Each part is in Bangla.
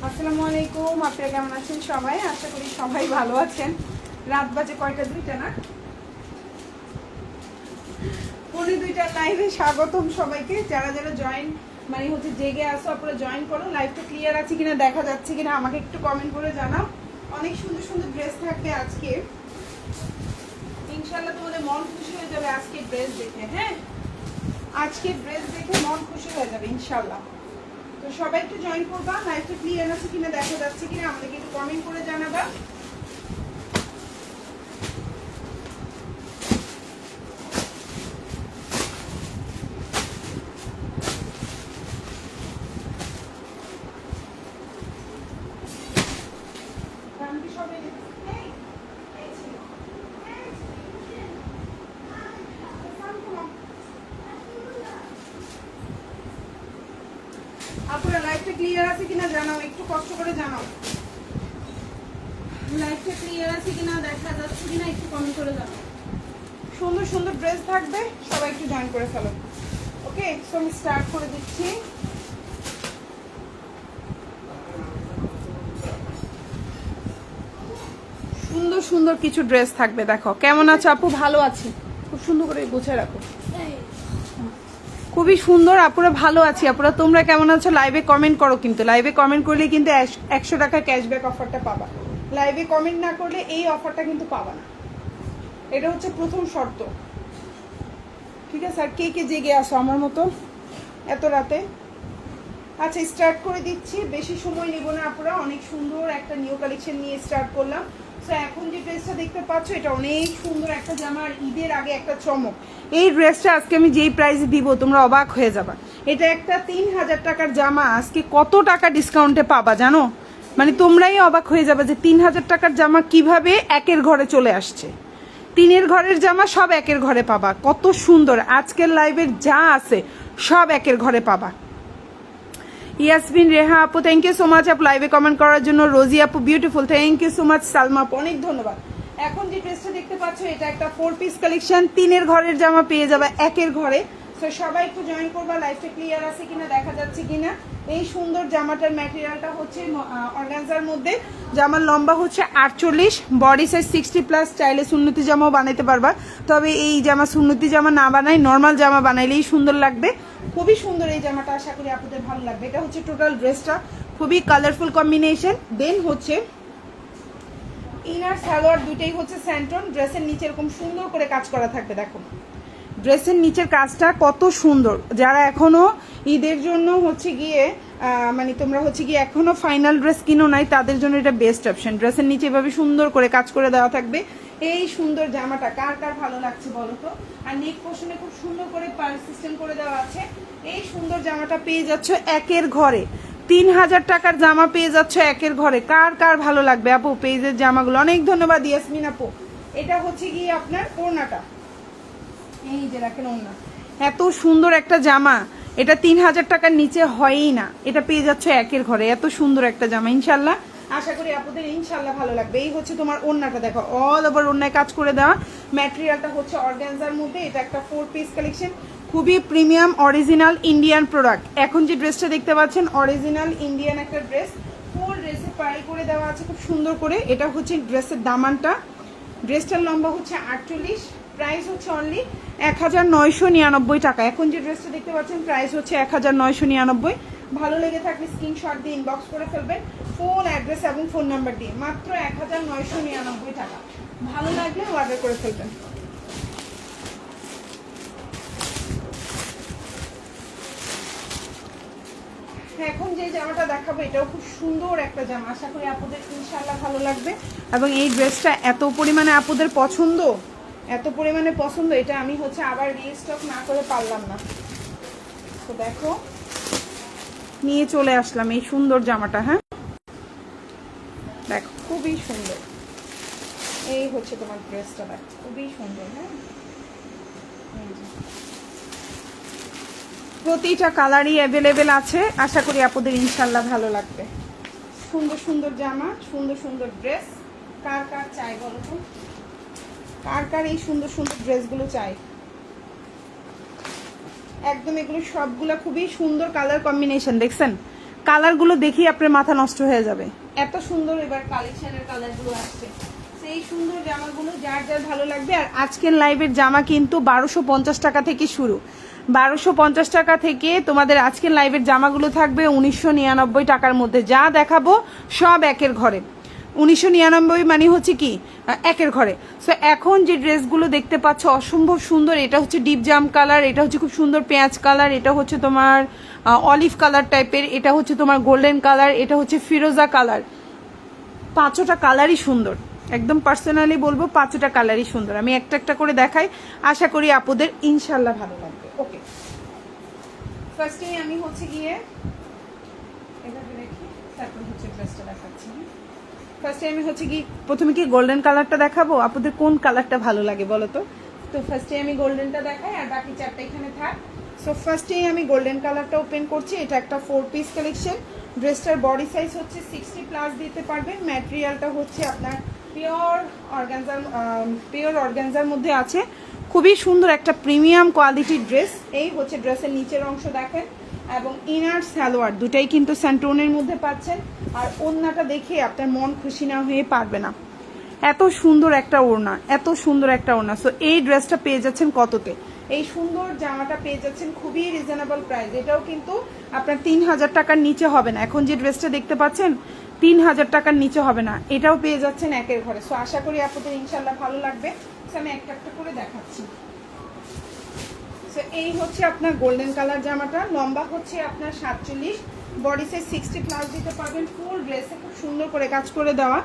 আসসালামু আলাইকুম, আপনারা কেমন আছেন সবাই? আশা করি সবাই ভালো আছেন। রাত বাজে কয়টা? 2টা না, 2:45 লাইভে স্বাগতম সবাইকে। যারা যারা জয়েন মানে হচ্ছে জেগে আসো, আপনারা জয়েন করো। লাইভটা ক্লিয়ার আছে কিনা, দেখা যাচ্ছে কিনা আমাকে একটু কমেন্ট করে জানাও। অনেক সুন্দর সুন্দর ড্রেস থাকবে আজকে ইনশাল্লাহ, তোমাদের মন খুশি হয়ে যাবে আজকে ড্রেস দেখে। হ্যাঁ, আজকে ড্রেস দেখে মন খুশি হয়ে যাবে ইনশাল্লাহ। তো সবাই একটু জয়েন করবা। লাইভটা ক্লিয়ার আছে কিনা, দেখা যাচ্ছে কিনা আমাদেরকে একটু কমেন্ট করে জানাবা। আপনারা লাইভটা ক্লিয়ার আছে কিনা জানাও, একটু কষ্ট করে জানাও। লাইভটা ক্লিয়ার আছে কিনা, দেখা যাচ্ছে কিনা একটু কমেন্ট করে জানাও। সুন্দর সুন্দর ড্রেস থাকবে, সবাই একটু জয়েন করে ফেলো। ওকে, সো আমি স্টার্ট করে দিচ্ছি। সুন্দর সুন্দর কিছু ড্রেস থাকবে। দেখো কেমন আছে আপু? ভালো আছি, খুব সুন্দর করে গুছিয়ে রাখো। খুবই সুন্দর আপুরা, ভালো আছি। আপুরা তোমরা কেমন আছো? লাইভে কমেন্ট করো, কিন্তু লাইভে কমেন্ট করলে কিন্তু 100 টাকা ক্যাশব্যাক অফারটা পাবা। লাইভে কমেন্ট না করলে এই অফারটা কিন্তু পাবা না, এটা হচ্ছে প্রথম শর্ত। ঠিক আছে? আর কে কে জেগে আসো আমার মতো এত রাতে? আচ্ছা, স্টার্ট করে দিচ্ছি, বেশি সময় নেব না আপুরা। অনেক সুন্দর একটা নিউ কালেকশন নিয়ে স্টার্ট করলাম। সো এখন যে ড্রেসটা দেখতে পাচ্ছ, এটা অনেক সুন্দর একটা জামা, আর ঈদের আগে একটা চমক। এই ড্রেসটা আজকে আমি যেই প্রাইসে দিব তোমরা অবাক হয়ে যাবা। এটা একটা 3000 টাকার জামা, আজকে কত টাকা ডিসকাউন্টে পাবা জানো? মানে তোমরাই অবাক হয়ে যাবে যে 3000 টাকার জামা কিভাবে একের ঘরে চলে আসছে। 3-এর ঘরের জামা সব একের ঘরে পাবা। কত সুন্দর! আজকের লাইভের যা আছে সব একের ঘরে পাবা। ইয়াসমিন রেহা আপু, থ্যাংক ইউ সো মাচ আপু লাইভে কমেন্ট করার জন্য। রোজি আপু beautiful, thank you so much. Salma আপু অনেক ধন্যবাদ। এখন যে ড্রেসটা দেখতে পাচ্ছ, এটা একটা 4 পিস কালেকশন। 3-এর ঘরের জামা পেয়ে যাবে একের ঘরে। তো সবাই একটু জয়েন করবা। লাইভটা ক্লিয়ার আছে কিনা, দেখা যাচ্ছে কিনা। এই সুন্দর জামাটার ম্যাটেরিয়ালটা হচ্ছে অর্গানজার মধ্যে। জামার লম্বা হচ্ছে 48, বডি সাইজ 60+। চাইলে সুন্নতি জামাও বানাইতে পারবা, তবে এই জামা সুন্নতি জামা না বানাই, নর্মাল জামা বানাইলেই সুন্দর লাগবে। খুবই সুন্দর এই জামাটা, আশা করি আপনাদের ভালো লাগবে। এটা হচ্ছে টোটাল ড্রেসটা, খুবই কালারফুল কম্বিনেশন। দেন হচ্ছে ইনার সালোয়ার দুইটাই হচ্ছে স্যান্টন। ড্রেসের নিচে এরকম সুন্দর করে কাজ করা থাকবে। দেখো ড্রেসের নিচের কাজটা কত সুন্দর। যারা এখনো ঈদের জন্য হচ্ছে গিয়ে মানে তোমরা হচ্ছে গিয়ে এখনো ফাইনাল ড্রেস কিনো নাই, তাদের জন্য এটা বেস্ট অপশন। ড্রেসের নিচে এভাবে সুন্দর করে কাজ করে দেওয়া থাকবে। এই সুন্দর জামাটা কার কার ভালো লাগছে বলো তো? আর নেক পোর্শনে খুব সুন্দর করে পার সিস্টেম করে দেওয়া আছে। এই সুন্দর জামাটা পেয়ে যাচ্ছ একের ঘরে। 3000 টাকার জামা পেয়ে যাচ্ছ একের ঘরে। কার কার ভালো লাগবে আপু পেজের জামাগুলো? অনেক ধন্যবাদ ইয়াসমিন আপু। এটা হচ্ছে গিয়ে আপনার ওড়নাটা, এই যে দেখেন ওড়না, এত সুন্দর একটা জামা। এটা 3000 টাকার নিচে হয়ই না। এটা পেয়ে যাচ্ছ একের ঘরে। এত সুন্দর একটা জামা, ইনশাল্লাহ আশা করি আপনাদের ইনশাল্লাহ ভালো লাগবে। এই হচ্ছে তোমার ওড়নাটা, দেখো অল ওভার ওড়নায় কাজ করে দেওয়া। ম্যাটেরিয়ালটা হচ্ছে অর্গানজার মধ্যে। এটা একটা 4 পিস কালেকশন, খুবই প্রিমিয়াম অরিজিনাল ইন্ডিয়ান প্রোডাক্ট। এখন যে ড্রেসটা দেখতে পাচ্ছেন অরিজিনাল ইন্ডিয়ান একটা ড্রেস, ফুল ড্রেসে পাই করে দেওয়া আছে খুব সুন্দর করে। এটা হচ্ছে ড্রেসের দামানটা। ড্রেসটার লম্বা হচ্ছে 48, প্রাইস হচ্ছে অনলি 1999 টাকা। এখন যে ড্রেসটা দেখতে পাচ্ছেন প্রাইস হচ্ছে 1999। ভালো লেগে থাকলে স্ক্রিনশট দিয়ে ইনবক্স করে ফেলবেন, ফুল অ্যাড্রেস এবং ফোন নাম্বার দিয়ে। মাত্র 1999 টাকা। ভালো লাগলে অর্ডার করে ফেলবেন। এখন যে জামাটা দেখাবো এটাও খুব সুন্দর একটা জামা, আশা করি আপনাদের ইনশাআল্লাহ ভালো লাগবে। এবং এই ড্রেসটা এত পরিমাণে আপনাদের পছন্দ, এত পরিমাণে পছন্দ, এটা আমি হচ্ছে আবার রিস্টক না করে পারলাম না। তো দেখো নিয়ে চলে আসলাম এই সুন্দর জামাটা। হ্যাঁ দেখো খুবই সুন্দর। এই হচ্ছে তোমার ড্রেসটা, দেখো খুবই সুন্দর। হ্যাঁ, প্রতিটা কালারই অ্যাভেলেবেল আছে, আশা করি আপনাদের ইনশাল্লাহ ভালো লাগবে। সুন্দর সুন্দর জামা, সুন্দর সুন্দর ড্রেস, কার কার চাই বলো তো? কার কার এই সুন্দর সুন্দর ড্রেসগুলো চাই? একদম এগুলো সবগুলা খুবই সুন্দর কালার কম্বিনেশন, দেখছেন কালারগুলো দেখি আপনার মাথা নষ্ট হয়ে যাবে, এত সুন্দর এবার কালেকশনের কালারগুলো আসছে। সেই সুন্দর জামাগুলো যার যার ভালো লাগবে। আর আজকের লাইভের জামা কিন্তু 1250 টাকা থেকে শুরু, 1250 টাকা থেকে তোমাদের আজকের লাইভের জামাগুলো থাকবে 1999 টাকার মধ্যে। যা দেখাবো সব একের ঘরে, 1999 মানে হচ্ছে কি একের ঘরে। সো এখন যে ড্রেসগুলো দেখতে পাচ্ছ অসম্ভব সুন্দর, এটা হচ্ছে ডিপ জাম কালার, এটা হচ্ছে খুব সুন্দর পেঁয়াজ কালার, এটা হচ্ছে তোমার অলিভ কালার টাইপের, এটা হচ্ছে তোমার গোল্ডেন কালার, এটা হচ্ছে ফিরোজা কালার। পাঁচটা কালারই সুন্দর, একদম পার্সোনালি বলবো পাঁচটা কালারই সুন্দর। আমি একটা একটা করে দেখাই, আশা করি আপুদের ইনশাল্লাহ ভালো লাগবে। ওকে, ফার্স্টে আমি হচ্ছে গিয়ে এভাবে রেখে তারপর হচ্ছে ড্রেসটা দেখাচ্ছি। ফার্স্টে আমি হচ্ছে কি প্রথমে কি গোল্ডেন কালারটা দেখাবো, আপনাদের কোন কালারটা ভালো লাগে বলো তো। তো ফার্স্টে আমি গোল্ডেনটা দেখাই আর বাকি চারটা এখানে থাক। সো ফার্স্টে আমি গোল্ডেন কালারটা ওপেন করছি। এটা একটা 4 পিস কালেকশন। ড্রেসটার বডি সাইজ হচ্ছে 60+ দিতে পারবেন। ম্যাটেরিয়ালটা হচ্ছে আপনার পিওর অর্গানজার মধ্যে আছে। খুবই সুন্দর একটা প্রিমিয়াম কোয়ালিটির ড্রেস। এই হচ্ছে ড্রেসের নিচের অংশ দেখেন, এবং ইনার সালোয়ার দুটাই কিন্তু স্যান্টোনের মধ্যে পাচ্ছেন। আর ওড়নাটা দেখে আপনার মন খুশি না হয়ে পারবে না, এত সুন্দর একটা ওড়না, এত সুন্দর একটা ওড়না। সো এই ড্রেসটা পেয়ে যাচ্ছেন কততে, এই সুন্দর জামাটা পেয়ে যাচ্ছেন খুবই রিজনেবল প্রাইস। এটাও কিন্তু আপনার 3000 টাকার নিচে হবে না। এখন যে ড্রেসটা দেখতে পাচ্ছেন 3000 টাকার নিচে হবে না, এটাও পেয়ে যাচ্ছেন একের ঘরে। সো আশা করি আপনাদের ইনশাল্লাহ ভালো লাগবে। সো আমি একটা একটা করে দেখাচ্ছি। সো এই হচ্ছে আপনার গোল্ডেন কালার জামাটা, লম্বা হচ্ছে আপনার 47, বডি সাইজ 60+ দিতে পারবেন। ফুল ড্রেসে খুব সুন্দর করে কাজ করে দেওয়া,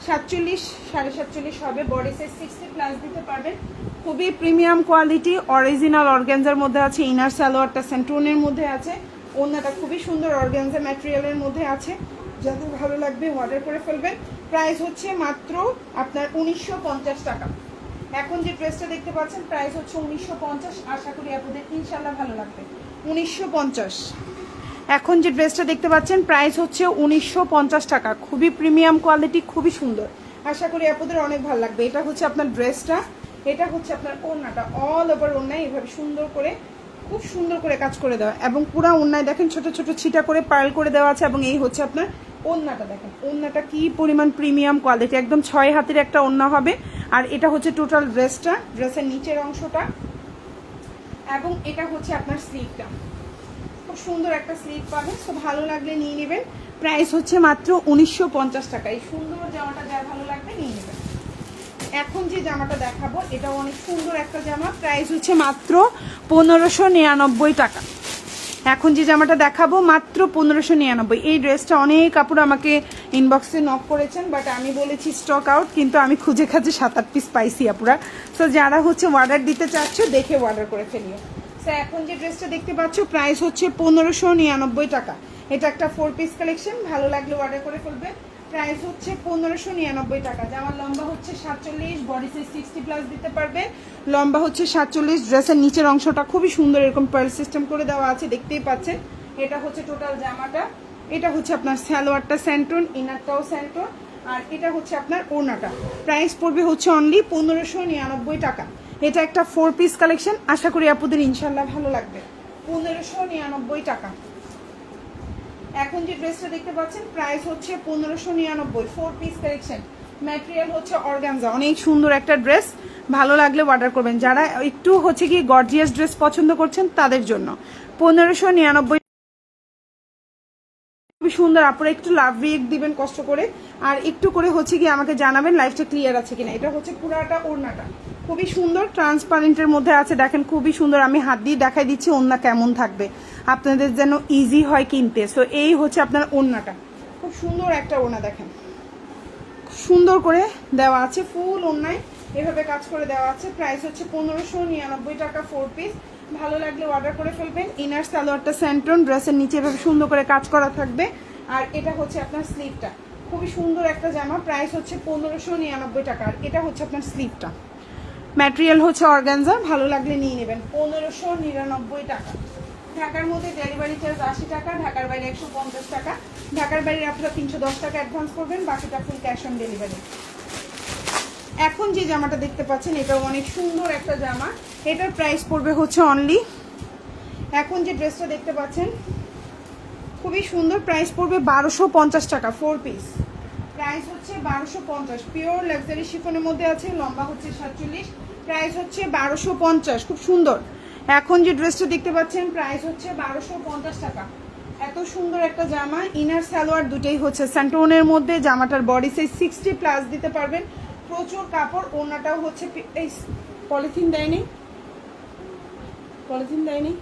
47 47.5 হবে, বডি সাইজ 60+ দিতে পারবেন। খুবই প্রিমিয়াম কোয়ালিটি, অরিজিনাল অর্গানজার মধ্যে আছে। ইনার সালোয়ারটা সেন্টোনের মধ্যে আছে, ওড়নাটা খুবই সুন্দর অর্গানজা ম্যাটেরিয়ালের মধ্যে আছে। যাদের ভালো লাগবে অর্ডার করে ফেলবেন। প্রাইস হচ্ছে মাত্র আপনার 1950 টাকা। এখন যে ড্রেসটা দেখতে পাচ্ছেন প্রাইস হচ্ছে 1950। আশা করি আপনাদের ইনশাল্লাহ ভালো লাগবে। 1950। এখন যে ড্রেসটা দেখতে পাচ্ছেন প্রাইস হচ্ছে 1950 টাকা। খুবই প্রিমিয়াম কোয়ালিটি, খুবই সুন্দর। আশা করি আপনাদের অনেক ভালো লাগবে। এটা হচ্ছে আপনার ড্রেসটা, এটা হচ্ছে আপনার ওড়নাটা। অল ওভার ওড়নায় এভাবে সুন্দর করে, খুব সুন্দর করে কাজ করে দেওয়া, এবং পুরো ওড়নায় দেখেন ছোট ছোট ছিটা করে পার্ল করে দেওয়া আছে। এবং এই হচ্ছে আপনার ওড়নাটা, দেখেন ওড়নাটা কি পরিমাণ প্রিমিয়াম কোয়ালিটি, একদম 6 হাতের একটা ওড়না হবে। আর এটা হচ্ছে টোটাল ড্রেসটা, ড্রেসের নিচের অংশটা, এবং এটা হচ্ছে আপনার স্লিভটা। খুব সুন্দর একটা স্লিভ পাবেন। তো ভালো লাগলে নিয়ে নেবেন। প্রাইস হচ্ছে মাত্র 1950 টাকা। এই সুন্দর জামাটা যার ভালো লাগবে নিয়ে নেবেন। এখন যে জামাটা দেখাবো এটাও অনেক সুন্দর একটা জামা, প্রাইস হচ্ছে মাত্র 1599 টাকা। এখন যে জামাটা দেখাবো মাত্র 1599। এই ড্রেসটা অনেক কাপড় আমাকে ইনবক্সে নক করেছেন, বাট আমি বলেছি স্টক আউট, কিন্তু আমি খুঁজে খাজে 7-8 পিস পাইছি আপুরা। তো যারা হচ্ছে অর্ডার দিতে চাচ্ছ দেখে অর্ডার করে ফেলিও। তো এখন যে ড্রেসটা দেখতে পাচ্ছ প্রাইস হচ্ছে 1599 টাকা। এটা একটা 4 পিস কালেকশন, ভালো লাগলে অর্ডার করে ফেলবে। প্রাইস হচ্ছে 1599 টাকা। জামার লম্বা হচ্ছে 47, বডি সাইজ 60+ দিতে পারবে। লম্বা হচ্ছে 47। ড্রেসের নিচের অংশটা খুবই সুন্দর, এরকম পার্ল সিস্টেম করে দেওয়া আছে, দেখতেই পাচ্ছেন। এটা হচ্ছে টোটাল জামাটা। এটা হচ্ছে আপনার সালোয়ারটা স্যান্টন, ইনারটাও স্যান্টন, আর এটা হচ্ছে আপনার ওড়নাটা। প্রাইস পড়বে হচ্ছে অনলি 1599 টাকা। এটা একটা 4 পিস কালেকশন, আশা করি আপনাদের ইনশাল্লাহ ভালো লাগবে। 1599 টাকা। এখন যে ড্রেসটা দেখতে পাচ্ছেন প্রাইস হচ্ছে 1599, 4 পিস কালেকশন। ম্যাটেরিয়াল হচ্ছে অর্গানজা, অনেক সুন্দর একটা ড্রেস। ভালো লাগলে অর্ডার করবেন। যারা একটু হচ্ছে কি গর্জিয়াস ড্রেস পছন্দ করছেন তাদের জন্য 1599। খুবই সুন্দর। আপনারা একটু লাভ রিয়েক্ট দিবেন কষ্ট করে, আর একটু করে হচ্ছে কি আমাকে জানাবেন লাইফটা ক্লিয়ার আছে কিনা। এটা হচ্ছে পুরাটা ওড়নাটা, খুবই সুন্দর ট্রান্সপারেন্টের মধ্যে আছে, দেখেন খুবই সুন্দর। আমি হাত দিয়ে দেখাই দিচ্ছি ওড়না কেমন থাকবে, আপনাদের যেন ইজি হয় কিনতে। সো এই হচ্ছে আপনার ওড়নাটা, খুব সুন্দর একটা ওড়না, দেখেন সুন্দর করে দেওয়া আছে। ফুল ওড়নায় এভাবে কাজ করে দেওয়া আছে। প্রাইস হচ্ছে 1599 টাকা, 4 পিস। ভালো লাগলে অর্ডার করে ফেলবেন। ইনার সালোয়ারটা স্যান্টন, ড্রেসের নিচে এভাবে সুন্দর করে কাজ করা থাকবে। আর এটা হচ্ছে আপনার স্লিভটা, খুবই সুন্দর একটা জামা। প্রাইস হচ্ছে 1599 টাকা। আর এটা হচ্ছে আপনার স্লিভটা, ম্যাটেরিয়াল হচ্ছে অর্গানজা। ভালো লাগলে নিয়ে নেবেন। 1599 টাকা। ঢাকার মধ্যে ডেলিভারি চার্জ 80 টাকা, ঢাকার বাইরে 150 টাকা। ঢাকার বাইরে আপনারা 310 টাকা অ্যাডভান্স করবেন, বাকিটা ফুল ক্যাশ অন ডেলিভারি। এখন যে জামাটা দেখতে পাচ্ছেন এটাও অনেক সুন্দর একটা জামা। এটার প্রাইস পড়বে হচ্ছে অনলি, এখন যে ড্রেসটা দেখতে পাচ্ছেন খুবই সুন্দর। প্রাইস পড়বে 1250 টাকা 4 পিস। প্রাইস হচ্ছে 1250। পিওর লাক্সারি শিফনের মধ্যে আছে, লম্বা হচ্ছে 47, প্রাইস হচ্ছে 1250। খুব সুন্দর। এখন যে ড্রেসটা দেখতে পাচ্ছেন প্রাইস হচ্ছে 1250 টাকা। এত সুন্দর একটা জামা, ইনার সালোয়ার দুটেই হচ্ছে স্যান্টোনের মধ্যে। জামাটার বডি সাইজ 60+ দিতে পারবেন, প্রচুর কাপড়। ওড়নাটাও হচ্ছে এই পলিথিন দেয়নি, পলিথিন দেয়নি।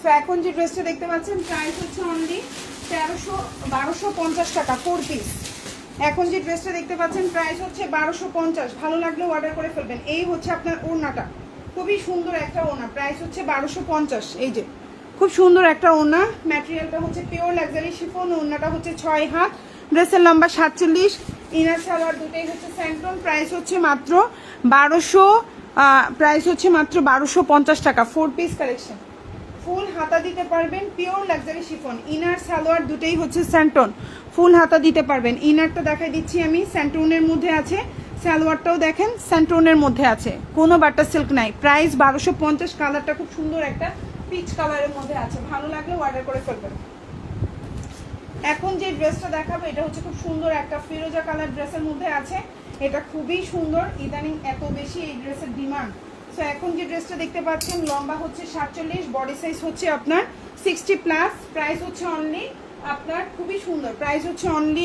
তো এখন যে ড্রেসটা দেখতে পাচ্ছেন প্রাইস হচ্ছে অনলি 1250 টাকা 4 পিস। এখন যে ড্রেসটা দেখতে পাচ্ছেন প্রাইস হচ্ছে 1250। ভালো লাগলে অর্ডার করে ফেলবেন। এই হচ্ছে আপনার ওড়নাটা, খুবই সুন্দর একটা ওড়না। প্রাইস হচ্ছে 1250। এই যে খুব সুন্দর একটা ওড়না, ম্যাটেরিয়ালটা হচ্ছে পিওর লাক্সারি শিফন। ওড়নাটা হচ্ছে 6 হাত, ড্রেসের লম্বা 47, ইনার সালোয়ার দুটোই হচ্ছে স্যান্টন। প্রাইস হচ্ছে মাত্র 1250 টাকা 4 পিস কালেকশন। ফুল হাতা দিতে পারবেন, pure luxury chiffon. Inner salwar দুটোই হচ্ছে স্যান্টন, ফুল হাতা দিতে পারবেন। ইনারটা দেখাই দিচ্ছি আমি, স্যান্টনের মধ্যে আছে। সালোয়ারটাও দেখেন স্যান্টনের মধ্যে আছে, কোনো বাটার সিল্ক নাই। প্রাইস 1250। কালারটা খুব সুন্দর একটা পিচ কালারের মধ্যে আছে, ভালো লাগলে অর্ডার করে ফেলবেন। এখন যে ড্রেসটা দেখাবো এটা হচ্ছে খুব সুন্দর একটা ফিরোজা কালার ড্রেসের মধ্যে আছে। এটা খুবই সুন্দর, ইদানিং এত বেশি এই ড্রেসের ডিমান্ড। সো এখন যে ড্রেসটা দেখতে পাচ্ছেন লম্বা হচ্ছে 47, বডি সাইজ হচ্ছে আপনার 60+। প্রাইস হচ্ছে অনলি আপনার খুবই সুন্দর, প্রাইস হচ্ছে অনলি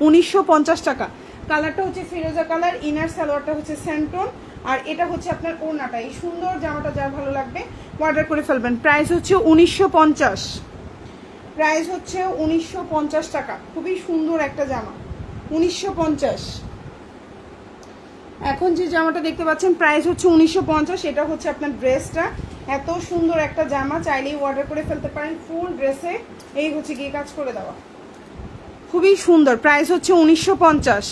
1950 টাকা। কালারটা হচ্ছে ফিরোজা কালার, ইনার সালোয়ারটা হচ্ছে স্যান্টন, আর এটা হচ্ছে আপনার ওড়নাটা। এই সুন্দর জামাটা যার ভালো লাগবে অর্ডার করে ফেলবেন। প্রাইস হচ্ছে 1950। প্রাইস হচ্ছে 1950 টাকা। খুবই সুন্দর একটা জামা, 1950। এখন যে জামাটা দেখতে পাচ্ছেন প্রাইস হচ্ছে 1950। এটা হচ্ছে আপনার ড্রেসটা, এত সুন্দর একটা জামা, চাইলেই অর্ডার করে ফেলতে পারেন। ফুল ড্রেসে এই হচ্ছে গিয়ে কাজ করে দেওয়া, খুবই সুন্দর। প্রাইস হচ্ছে 1950।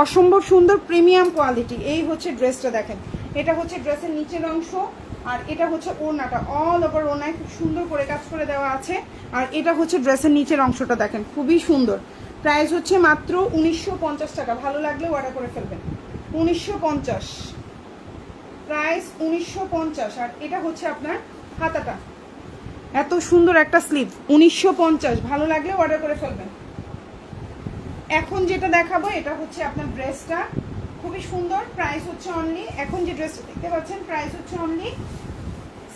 অসম্ভব সুন্দর প্রিমিয়াম কোয়ালিটি। এই হচ্ছে ড্রেসটা দেখেন, এটা হচ্ছে ড্রেসের নিচের অংশ, আর এটা হচ্ছে ওড়নাটা। অল ওভার ওড়নায় খুব সুন্দর করে কাজ করে দেওয়া আছে। আর এটা হচ্ছে ড্রেসের নিচের অংশটা দেখেন, খুবই সুন্দর। প্রাইস হচ্ছে মাত্র 1950 টাকা। ভালো লাগলে অর্ডার করে ফেলবেন। 1950, প্রাইস 1950। আর এটা হচ্ছে আপনার হাতাটা, এত সুন্দর একটা স্লিভ, 1950। ভালো লাগলে অর্ডার করে ফেলবেন। এখন যেটা দেখাবো এটা হচ্ছে আপনার ড্রেসটা, খুবই সুন্দর। প্রাইস হচ্ছে অনলি, এখন যে ড্রেসটা দেখতে পাচ্ছেন প্রাইস হচ্ছে অনলি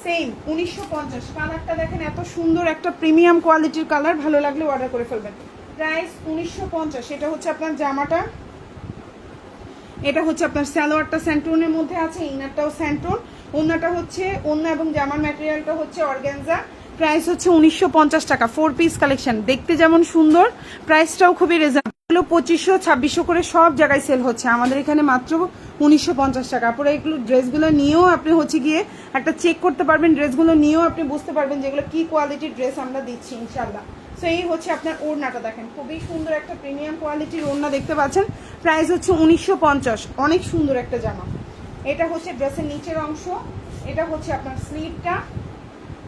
সেম 1950। কালারটা দেখেন, এত সুন্দর একটা প্রিমিয়াম কোয়ালিটির কালার। ভালো লাগলে অর্ডার করে ফেলবেন। প্রাইস 1950। এটা হচ্ছে আপনার জামাটা, এটা হচ্ছে আপনার সালোয়ারটা স্যান্টনের মধ্যে আছে, ইনারটাও স্যান্টন। ওড়নাটা হচ্ছে, ওড়না এবং জামার ম্যাটেরিয়ালটা হচ্ছে অর্গানজা। প্রাইস হচ্ছে 1950 টাকা 4 পিস কালেকশন। দেখতে যেমন সুন্দর, প্রাইসটাও খুবই রিজনেবল। 2500 2600 করে সব জায়গায় সেল হচ্ছে, আমাদের এখানে মাত্র 1950 টাকা। পরে এগুলো ড্রেসগুলো নিয়েও আপনি হচ্ছে গিয়ে একটা চেক করতে পারবেন, ড্রেসগুলো নিয়েও আপনি বুঝতে পারবেন যেগুলো কি কোয়ালিটির ড্রেস আমরা দিচ্ছি ইনশাল্লাহ। সো এই হচ্ছে আপনার ওড়নাটা দেখেন, খুবই সুন্দর একটা প্রিমিয়াম কোয়ালিটির ওড়না দেখতে পাচ্ছেন। প্রাইস হচ্ছে 1950। অনেক সুন্দর একটা জামা। এটা হচ্ছে ড্রেসের নিচের অংশ, এটা হচ্ছে আপনার স্লিভটা,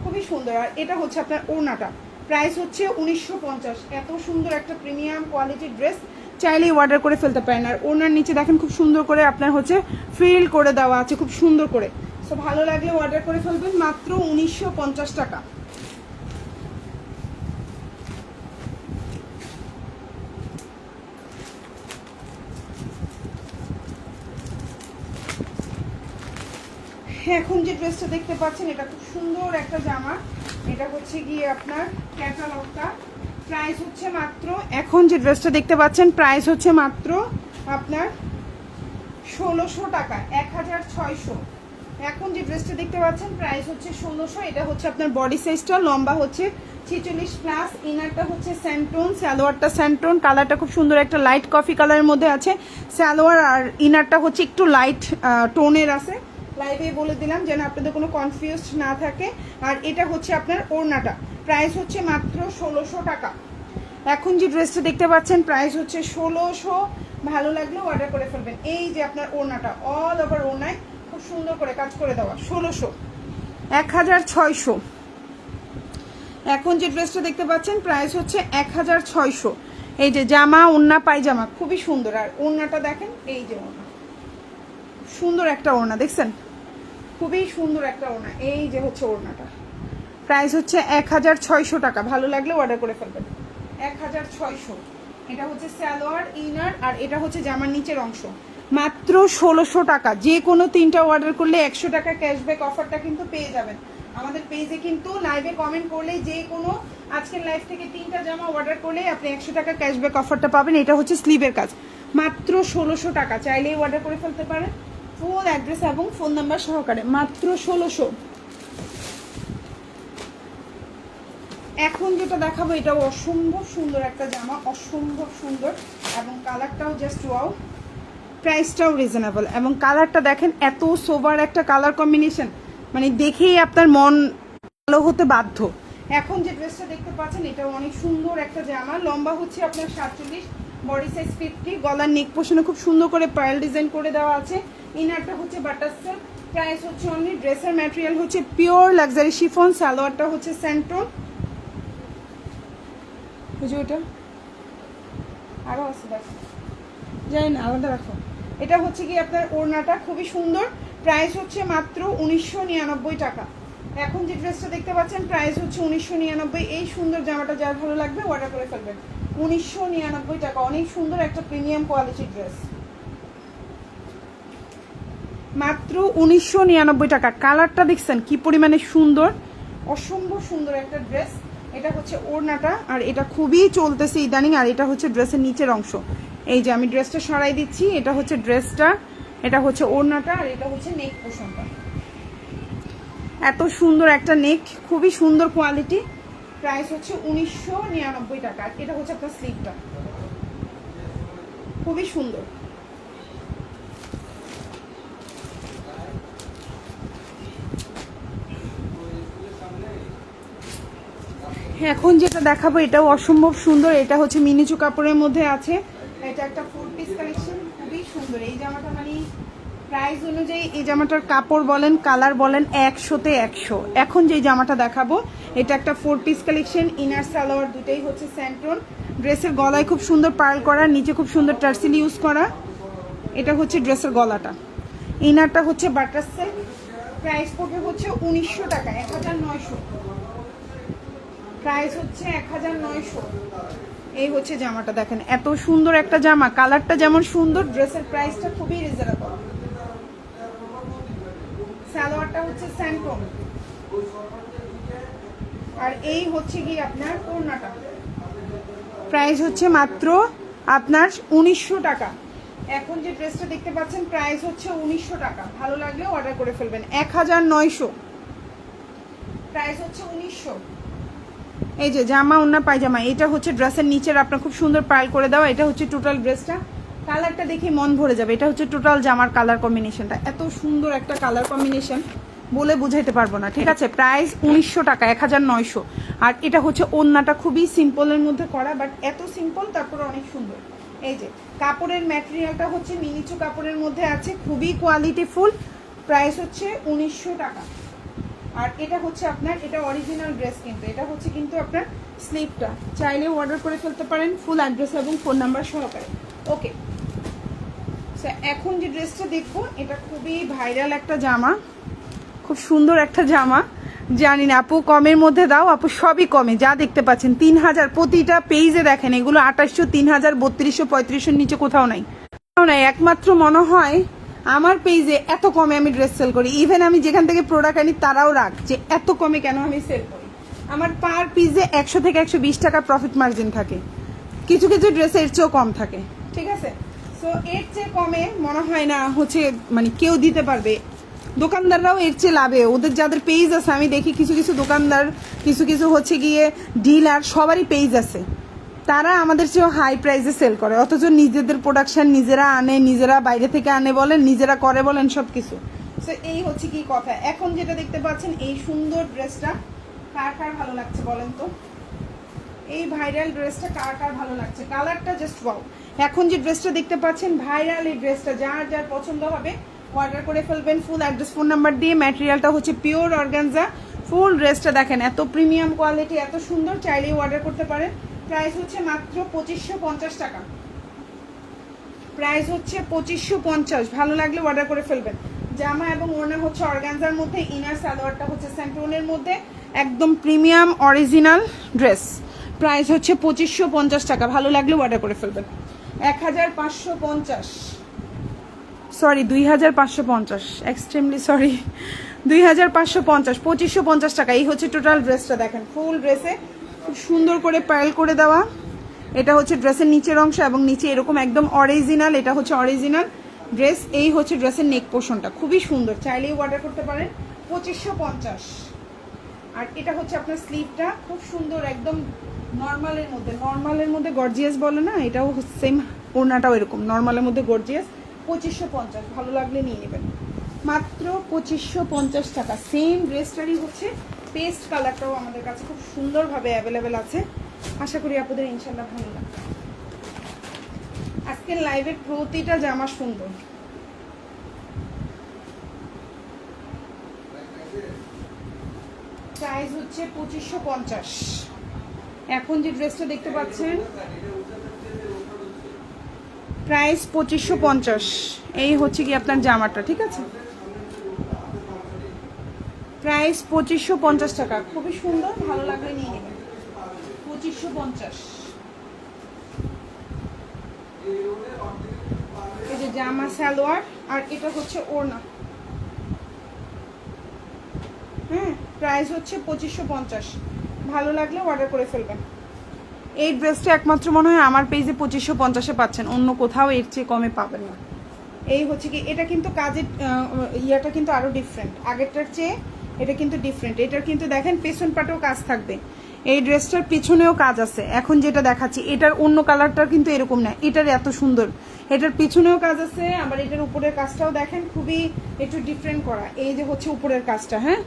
খুবই সুন্দর। আর এটা হচ্ছে আপনার ওড়নাটা। প্রাইস হচ্ছে 1950। এত সুন্দর একটা প্রিমিয়াম কোয়ালিটির ড্রেস, চাইলেই অর্ডার করে ফেলতে পারেন। আর ওড়নার নিচে দেখেন খুব সুন্দর করে আপনার হচ্ছে ফ্রিল করে দেওয়া আছে, খুব সুন্দর করে। সো ভালো লাগলে অর্ডার করে ফেলবেন, মাত্র 1950 টাকা। এখন যে ড্রেসটা দেখতে পাচ্ছেন এটা খুব সুন্দর একটা জামা, এটা হচ্ছে গিয়ে আপনার ক্যাটালগটা। প্রাইস হচ্ছে মাত্র, এখন যে ড্রেসটা দেখতে পাচ্ছেন প্রাইস হচ্ছে মাত্র আপনার 1600 টাকা, 1600। এখন যে ড্রেসটা দেখতে পাচ্ছেন প্রাইস হচ্ছে 1600। এটা হচ্ছে আপনার বডি সাইজটা, লম্বা হচ্ছে 46+। ইনারটা হচ্ছে স্যান্টোন, সালোয়ারটা স্যান্টোন, কালারটা খুব সুন্দর একটা লাইট কফি কালারের মধ্যে আছে সালোয়ার, আর ইনারটা হচ্ছে একটু লাইট টোনের আছে। লাইভে বলে দিলাম যেন আপনাদের কোনো কনফিউজড না থাকে। আর এটা হচ্ছে আপনার ওড়নাটা, প্রাইস হচ্ছে মাত্র 1600 টাকা। এখন যে ড্রেসটা দেখতে পাচ্ছেন প্রাইস হচ্ছে 1600। ভালো লাগলে অর্ডার করে ফেলবেন। এই যে আপনার ওড়নাটা অল ওভার ওড়নায় খুব সুন্দর করে কাজ করে দেওয়া, 1600, 1600। এখন যে ড্রেসটা দেখতে পাচ্ছেন প্রাইস হচ্ছে 1600। এই যে জামা, ওড়না, পায়জামা খুবই সুন্দর। আর ওড়নাটা দেখেন, এই যে ওড়না, সুন্দর একটা ওড়না দেখছেন, খুবই সুন্দর একটা ওড়না। এই যে হচ্ছে ওড়নাটা, প্রাইস হচ্ছে 1600 টাকা। ভালো লাগলে অর্ডার করে ফেলবেন, 1600। এটা হচ্ছে সালোয়ার, ইনার, আর এটা হচ্ছে জামার নিচের অংশ, মাত্র 1600 টাকা। যে কোনো 3টা অর্ডার করলে 100 টাকা ক্যাশব্যাক অফারটা কিন্তু পেয়ে যাবেন আমাদের পেজে। কিন্তু লাইভে কমেন্ট করলে যে কোনো আজকের লাইভ থেকে 3টা জামা অর্ডার করলে আপনি 100 টাকা ক্যাশব্যাক অফারটা পাবেন। এটা হচ্ছে স্লিভের কাজ, মাত্র 1600 টাকা। চাইলেই অর্ডার করে ফেলতে পারেন ফুল অ্যাড্রেস এবং ফোন নাম্বার সহকারে, মাত্র 1600। এখন যেটা দেখাবো এটাও অসম্ভব সুন্দর একটা জামা, অসম্ভব সুন্দর, এবং কালারটাও জাস্ট ওয়াও, প্রাইসটাও রিজনেবল, এবং কালারটা দেখেন এত সোবার একটা কালার কম্বিনেশন, মানে দেখেই আপনার মন ভালো হতে বাধ্য। এখন যে ড্রেসটা দেখতে পাচ্ছেন এটাও অনেক সুন্দর একটা জামা, লম্বা হচ্ছে আপনার 47, বডি সাইজ 50, গলার নেক পোর্শনে খুব সুন্দর করে পার্ল ডিজাইন করে দেওয়া আছে। ইনারটা হচ্ছে বাটার সিল্ক, প্রাইস হচ্ছে অনলি, ড্রেসের ম্যাটেরিয়াল হচ্ছে পিওর লাক্সারি শিফন, সালোয়ারটা হচ্ছে স্যান্টোন। বুঝো এটা আরও আছে, দেখো যাই না, আলাদা রাখো। এটা হচ্ছে কি আপনার ওড়নাটা খুবই সুন্দর, প্রাইস হচ্ছে মাত্র 1999 টাকা। এখন যে ড্রেসটা দেখতে পাচ্ছেন প্রাইস হচ্ছে 1999। এই সুন্দর জামাটা যার ভালো লাগবে অর্ডার করে ফেলবেন, 1999 টাকা। অনেক সুন্দর একটা প্রিমিয়াম কোয়ালিটির ড্রেস, মাত্র 1999 টাকা। কালারটা দেখছেন কি পরিমাণে সুন্দর, অসম্ভব সুন্দর একটা ড্রেস। এটা হচ্ছে ওড়নাটা, আর এটা খুবই চলতেছে ইদানিং। আর এটা হচ্ছে ড্রেসের নিচের অংশ, এই যে আমি ড্রেসটা সরাই দিচ্ছি, এটা হচ্ছে ড্রেসটা, এটা হচ্ছে ওড়নাটা, আর এটা হচ্ছে নেক পোর্শনটা। এত সুন্দর একটা নেক, খুবই সুন্দর কোয়ালিটি, প্রাইস হচ্ছে 1999 টাকা। এটা হচ্ছে আপনার স্লিভটা, খুবই সুন্দর। এখন যেটা দেখাবো এটাও অসম্ভব সুন্দর, এটা হচ্ছে মিনিচু কাপড়ের মধ্যে আছে। এটা একটা 4 পিস কালেকশন, খুবই সুন্দর এই জামাটা। মানে প্রাইস অনুযায়ী এই জামাটার কাপড় বলেন, কালার বলেন, 100তে 100। এখন যে জামাটা দেখাবো এটা একটা 4 পিস কালেকশন, ইনার সালোয়ার দুটোই হচ্ছে স্যান্টোন। ড্রেসের গলায় খুব সুন্দর পার্ল করা, নিচে খুব সুন্দর টার্সেল ইউজ করা। এটা হচ্ছে ড্রেসের গলাটা, ইনারটা হচ্ছে বাটার সিল্ক, প্রাইস পড়বে হচ্ছে 1900 টাকা, 1900। প্রাইস হচ্ছে 1900। এই হচ্ছে জামাটা, দেখেন এত সুন্দর একটা জামা, কালারটা যেমন সুন্দর, ড্রেসের প্রাইসটা খুবই রিজনেবল। সালোয়ারটা হচ্ছে স্যান্টোন, আর এই হচ্ছে কি আপনার ওড়নাটা, প্রাইস হচ্ছে মাত্র আপনার 1900 টাকা। এখন যে ড্রেসটা দেখতে পাচ্ছেন প্রাইস হচ্ছে 1900 টাকা। ভালো লাগলেও অর্ডার করে ফেলবেন, 1900, প্রাইস হচ্ছে 1900। এই যে জামা, ওড়না, পায়জামা, এটা হচ্ছে ড্রেসের নিচের আপনার খুব সুন্দর পার্ল করে দেওয়া। এটা হচ্ছে টোটাল ড্রেসটা, কালারটা দেখে মন ভরে যাবে। এটা হচ্ছে টোটাল জামার কালার কম্বিনেশনটা, এত সুন্দর একটা কালার কম্বিনেশন বলে বুঝাইতে পারবো না, ঠিক আছে। প্রাইস 1900 টাকা, 1900। আর এটা হচ্ছে ওড়নাটা খুবই সিম্পলের মধ্যে করা, বাট এত সিম্পল তারপরে অনেক সুন্দর। এই যে কাপড়ের ম্যাটেরিয়ালটা হচ্ছে মিনিচু কাপড়ের মধ্যে আছে, খুবই কোয়ালিটিফুল, প্রাইস হচ্ছে 1900 টাকা। আর এটা হচ্ছে আপনার, এটা অরিজিনাল ড্রেস, কিন্তু এটা হচ্ছে কিন্তু আপনার স্লিভটা, চাইলেও অর্ডার করে ফেলতে পারেন ফুল অ্যাড্রেস এবং ফোন নাম্বার সহকারে। ওকে, এখন যে ড্রেসটা দেখবো এটা খুবই ভাইরাল একটা জামা, খুব সুন্দর একটা জামা। জানি না আপু কমের মধ্যে দাও, আপু সবই কমে, যা দেখতে পাচ্ছেন 3000 প্রতিটা পেজে দেখেন, এগুলো 2800, 3000, 3200, 3500 নিচে কোথাও নাই, একমাত্র মনে হয় আমার পেজে এত কমে আমি ড্রেস সেল করি। ইভেন আমি যেখান থেকে প্রোডাক্ট আনি তারাও রাখ যে এত কমে কেন আমি সেল করি। আমার পার পিসে 100 থেকে 120 টাকা প্রফিট মার্জিন থাকে, কিছু কিছু ড্রেসে এর চেয়েও কম থাকে, ঠিক আছে। সো এর চেয়ে কমে মনে হয় না হচ্ছে মানে কেউ দিতে পারবে দোকানদাররাও এর চেয়ে লাভে, ওদের যাদের পেজ আছে আমি দেখি কিছু কিছু দোকানদার, কিছু কিছু হচ্ছে গিয়ে ডিলার, সবারই পেজ আছে, তারা আমাদের চেয়েও হাই প্রাইসে সেল করে, অথচ নিজেদের প্রোডাকশন নিজেরা আনে, নিজেরা বাইরে থেকে আনে বলেন, নিজেরা করে বলেন, সব কিছু। সো এই হচ্ছে কি কথা। এখন যেটা দেখতে পাচ্ছেন এই সুন্দর ড্রেসটা কার কার ভালো লাগছে বলেন তো? এই ভাইরাল ড্রেসটা কার কার ভালো লাগছে? কালারটা জাস্ট ওয়াও। এখন যে ড্রেসটা দেখতে পাচ্ছেন ভাইরাল, এই ড্রেসটা যার যার পছন্দ হবে অর্ডার করে ফেলবেন। ফুল অ্যাড্রেস, ফোন নাম্বার দিয়ে। ম্যাটেরিয়ালটা হচ্ছে পিওর অর্গানজা। ফুল ড্রেসটা দেখেন এত প্রিমিয়াম কোয়ালিটি, এত সুন্দর, চাইলেই অর্ডার করতে পারেন। প্রাইস হচ্ছে মাত্র 2550 টাকা। প্রাইস হচ্ছে 2550। ভালো লাগলে অর্ডার করে ফেলবেন। জামা এবং ওড়না হচ্ছে অর্গানজার মধ্যে, ইনার সালোয়ারটা হচ্ছে স্যান্টোনের মধ্যে, একদম প্রিমিয়াম অরিজিনাল ড্রেস। প্রাইস হচ্ছে 2550 টাকা। ভালো লাগলে অর্ডার করে ফেলবেন। 1550, সরি 2550, এক্সট্রিমলি সরি, 2550, 2550 টাকা। এই হচ্ছে টোটাল ড্রেসটা দেখেন, ফুল ড্রেসে খুব সুন্দর করে পার্ল করে দেওয়া। এটা হচ্ছে ড্রেসের নিচের অংশ এবং নিচে এরকম একদম অরিজিনাল, এটা হচ্ছে অরিজিনাল ড্রেস। এই হচ্ছে ড্রেসের নেক পোর্শনটা, খুবই সুন্দর, চাইলেই অর্ডার করতে পারেন। 2550। আর এটা হচ্ছে আপনার স্লিভটা, খুব সুন্দর, একদম নর্মালের মধ্যে, নর্মালের মধ্যে গর্জিয়াস বলে না, এটাও সেম, ওড়নাটাও এরকম নর্মালের মধ্যে গর্জিয়াস। 2550। ভালো লাগলে নিয়ে নেবেন, মাত্র 2550 টাকা। সেম ড্রেসটারই হচ্ছে পেস্ট কালারটাও আমাদের কাছে খুব সুন্দরভাবে অ্যাভেলেবেল আছে। আশা করি আপনাদের ইনশাল্লাহ ভালো লাগবে। আজকের লাইভের প্রতিটা জামা সুন্দর। প্রাইস হচ্ছে 2550। এখন যে ড্রেসটা দেখতে পাচ্ছেন প্রাইস 2550। এই হচ্ছে কি আপনার জামাটা, ঠিক আছে? প্রাইস 2550 টাকা, খুবই সুন্দর, ভালো লাগলে নিয়ে নেবেন। 2550। এই যে জামা সালোয়ার, আর এটা হচ্ছে ওড়না। হ্যাঁ, প্রাইস হচ্ছে 2550। ভালো লাগলে অর্ডার করে ফেলবেন। এই ড্রেসটা একমাত্র মনে হয় আমার পেজে 2550-এ পাচ্ছেন, অন্য কোথাও এর চেয়ে কমে পাবেন না। এই হচ্ছে কি, এটা কিন্তু কাজের ইয়াটা কিন্তু আরো ডিফারেন্ট, আগেরটার চেয়ে এটা কিন্তু ডিফারেন্ট। এটার কিন্তু দেখেন পেছন পাটেও কাজ থাকবে, এই ড্রেসটার পিছনেও কাজ আছে। এখন যেটা দেখাচ্ছি এটার অন্য কালারটা কিন্তু এরকম না, এটার এত সুন্দর, এটার পিছনেও কাজ আছে, আবার এটার উপরের কাজটাও দেখেন খুবই একটু ডিফারেন্ট করা। এই যে হচ্ছে উপরের কাজটা, হ্যাঁ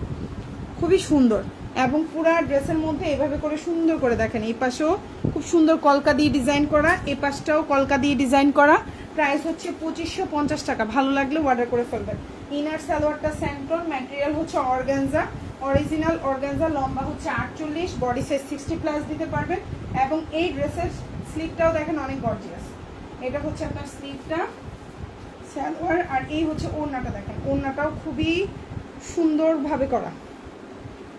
খুবই সুন্দর, এবং পুরা ড্রেসের মধ্যে এভাবে করে সুন্দর করে দেখেন, এই পাশেও খুব সুন্দর কলকা দিয়ে ডিজাইন করা, এই পাশটাও কলকা দিয়ে ডিজাইন করা। প্রাইস হচ্ছে 2550 টাকা। ভালো লাগলে অর্ডার করে ফেলবেন। ইনার সালোয়ারটা স্যান্টন, ম্যাটেরিয়াল হচ্ছে অর্গানজা, অরিজিনাল অর্গানজা, লম্বা হচ্ছে 48, বডি সাইজ 60+ দিতে পারবেন। এবং এই ড্রেসের স্লিভটাও দেখেন অনেক গর্জিয়াস। এটা হচ্ছে আপনার স্লিভটা, সালোয়ার, আর এই হচ্ছে ওড়নাটা দেখেন, ওড়নাটাও খুবই সুন্দরভাবে করা,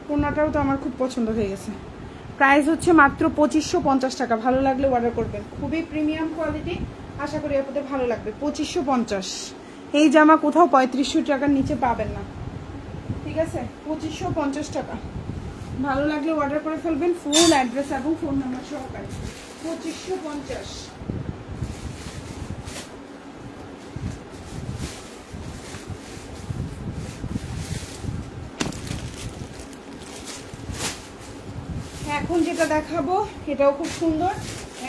ওড়নাটাও তো আমার খুব পছন্দ হয়ে গেছে। প্রাইস হচ্ছে মাত্র 2550 টাকা। ভালো লাগলে অর্ডার করবেন, খুবই প্রিমিয়াম কোয়ালিটি, আশা করি আপনাদের ভালো লাগবে। 2550। এই জামা কোথাও 3500 টাকার নিচে পাবেন না, ঠিক আছে? 2550 টাকা। ভালো লাগলে অর্ডার করে ফেলবেন, ফুল অ্যাড্রেস এবং ফোন নাম্বার সহকারে। 2550। এখন যেটা দেখাবো এটাও খুব সুন্দর,